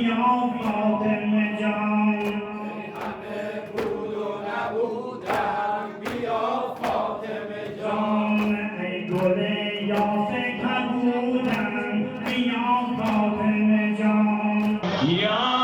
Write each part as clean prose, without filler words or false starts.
یا فاطمه جان همه بود و نبودم بیا فاطمه جان ای گل یاسه کبودم بیا فاطمه جان یا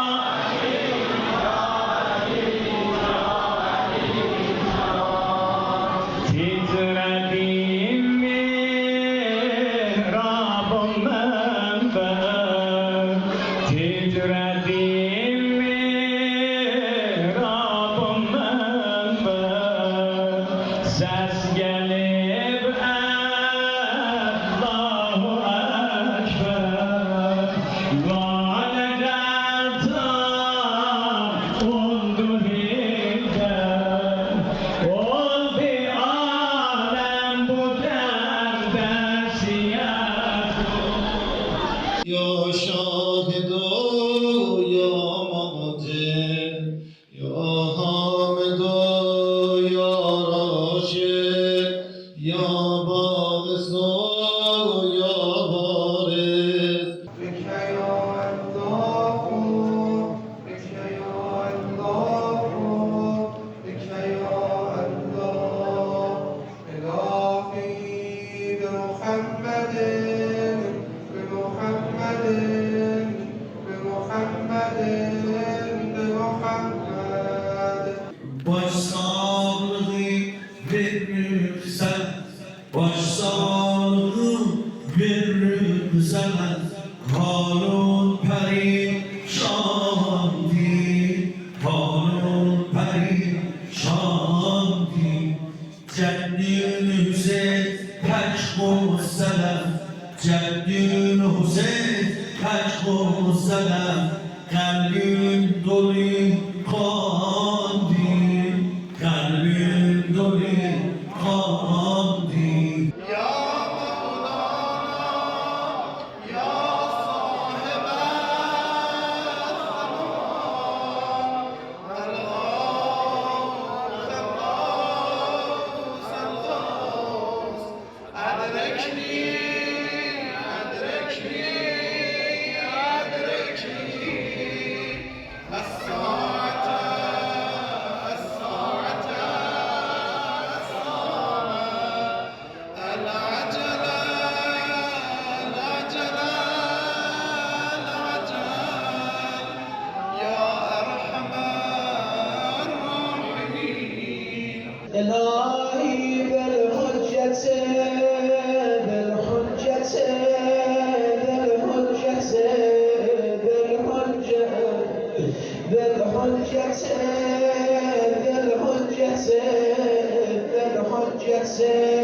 یا شاهد و یا مقتل یا حامد و یا راشد یا باعث و یا وارث بک یا الله بک یا الله بک یا الله الهی بمحمد Baş sağlığı verirsen, baş sağlığı verirsen, Harun perişandı, Harun perişandı. Ceddin Hüseyin peşkoselam, Ceddin Hüseyin peşkoselam, kalbim dolu kandil, kalbim dolu kandil. Ya Mevlana, ya sahibe إلهي بالحجة بالحجة بالحجة بالحجة بالحجة بالحجة بالحجة